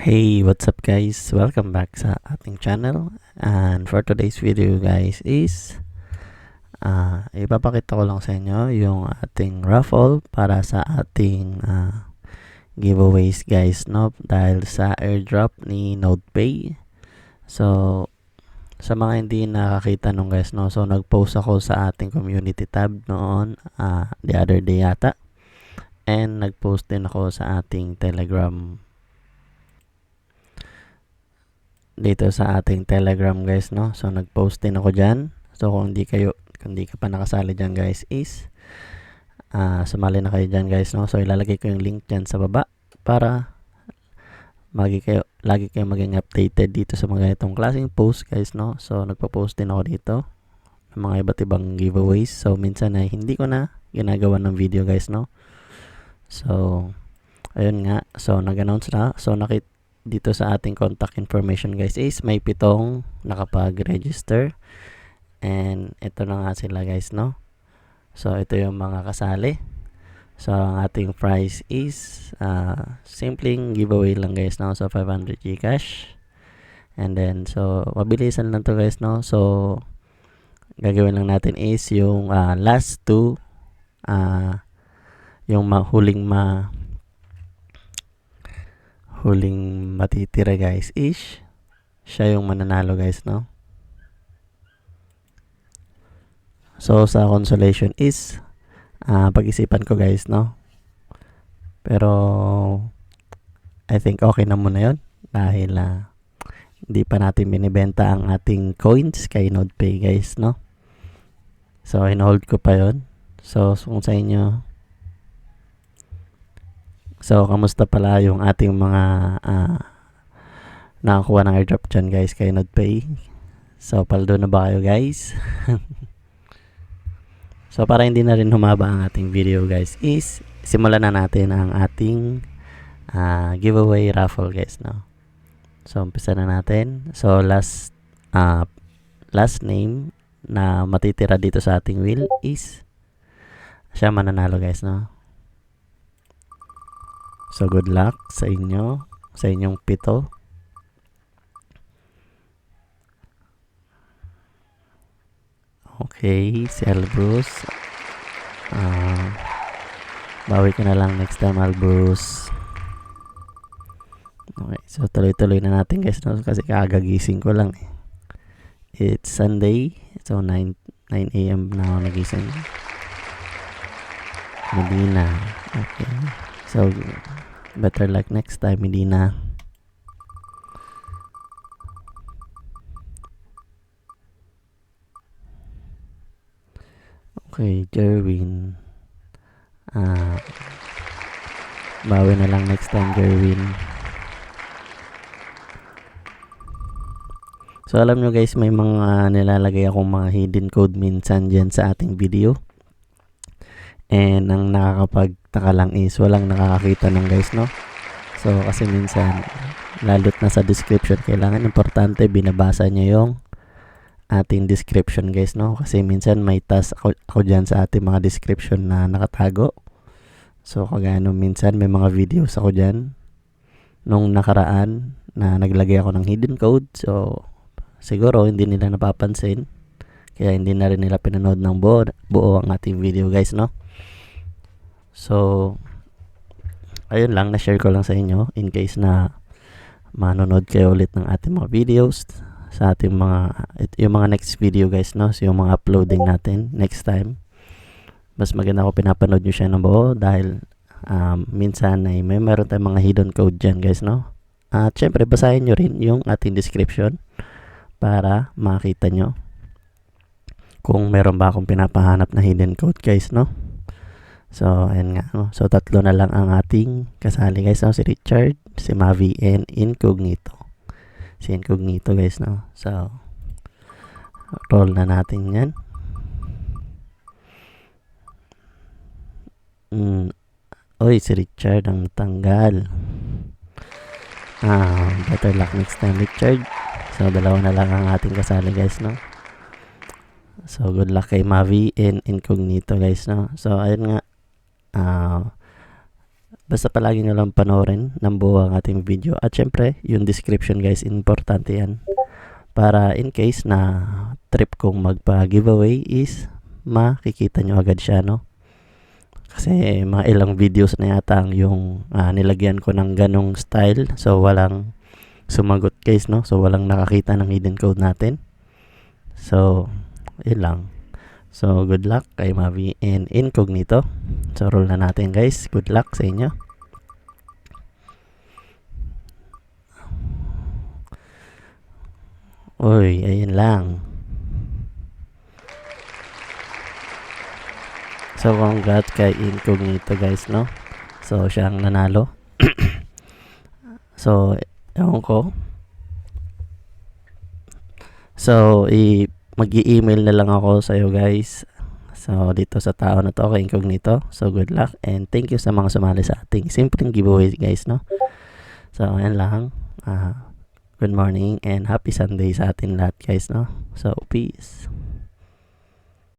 Hey, what's up guys? Welcome back sa ating channel. And for today's video guys is ipapakita ko lang sa inyo yung ating raffle para sa ating giveaways guys, no? Dahil sa airdrop ni NodePay. So, sa mga hindi nakakita nung guys, no? So, nag-post ako sa ating community tab noon the other day yata. And nag-post din ako sa ating Telegram dito sa ating Telegram guys, no? So nag-post din ako diyan. So kung hindi ka pa nakasali diyan guys is sumali na kayo diyan guys, no? So ilalagay ko yung link diyan sa baba para lagi kayo maging updated dito sa mga ganitong klaseng post guys, no? So nagpo-post din ako dito ng mga iba't ibang giveaways. So minsan ay hindi ko na ginagawa ng video guys, no? So ayun nga. So nag-announce na. So dito sa ating contact information guys is may 7 nakapag-register, and ito na nga sila guys, no? So ito yung mga kasali. So ang ating price is simpleng giveaway lang guys, no? So 500 Gcash, and then so mabilisan lang to guys, no? So gagawin lang natin is yung last 2 yung huling matitira guys is siya yung mananalo guys, no? So sa consolation is pag-isipan ko guys, no? Pero I think okay na muna yun dahil hindi pa natin binibenta ang ating coins kay NodePay guys, no? So in-hold ko pa yun. So kung sa inyo, so kamusta pala yung ating mga nakakuha ng airdrop dyan guys kay NodePay? So paldo na ba kayo guys? So para hindi na rin humaba ang ating video guys is simulan na natin ang ating giveaway raffle guys, no? So umpisa na natin. So last name na matitira dito sa ating wheel is siya mananalo guys, no? So good luck sa inyo, sa inyong 7. Okay, si Albruce. Bawi ka na lang next time, Albruce. Okay, so tuloy-tuloy na natin guys, no? Kasi kagagising ko lang eh. It's Sunday, so 9 AM na ako nagising. Medina. Okay. So better luck next time, Medina. Okay, Jerwin. Bawi na lang next time, Jerwin. So alam nyo guys, may mga nilalagay akong mga hidden code minsan dyan sa ating video. And ang nakakapagtaka lang is walang nakakakita ng guys, no? So kasi minsan lalo't na sa description, kailangan importante binabasa nyo yung ating description guys, no? Kasi minsan may task ako dyan sa ating mga description na nakatago. So kagano minsan may mga videos ako dyan nung nakaraan na naglagay ako ng hidden code. So siguro hindi nila napapansin, kaya hindi na rin nila pinanood ng buo ang ating video guys, no? So ayun lang, na-share ko lang sa inyo in case na manonood kayo ulit ng ating mga videos sa ating yung mga next video guys, no? So yung mga uploading natin next time, mas maganda ko pinapanood nyo siya ng buo dahil minsan ay meron tayong mga hidden code dyan guys, no? At syempre basahin nyo rin yung ating description para makita nyo kung meron ba akong pinapahanap na hidden code guys, no? So ayan nga, no? So 3 na lang ang ating kasali guys, no? Si Richard, si Mavi, and Incognito. Si Incognito guys, no? So roll na natin yan. Oy, si Richard ang tanggal. Better luck next time, Richard. So 2 na lang ang ating kasali guys, no? So good luck kay Mavi and Incognito guys, no? So ayun nga, Basta palagi nyo lang panoorin ng buo ang ating video. At syempre, yung description guys, importante yan. Para in case na trip kong magpa-giveaway is makikita nyo agad siya, no? Kasi mga ilang videos na yata ang yung nilagyan ko ng ganong style. So, walang sumagot guys, no? So, walang nakakita ng hidden code natin. So, yun lang. So, good luck kay Mavi and Incognito. So, roll na natin guys. Good luck sa inyo. Uy, ayun lang. So, congrats kay Incognito guys, no? So, siya ang nanalo. So, ewan ko. So, mag-i-email na lang ako sa iyo guys. So, dito sa tao na to, kay Incognito. So, good luck and thank you sa mga sumali sa ating simpleng giveaway guys, no? So, ayan lang. Good morning and happy Sunday sa atin lahat guys, no? So, peace.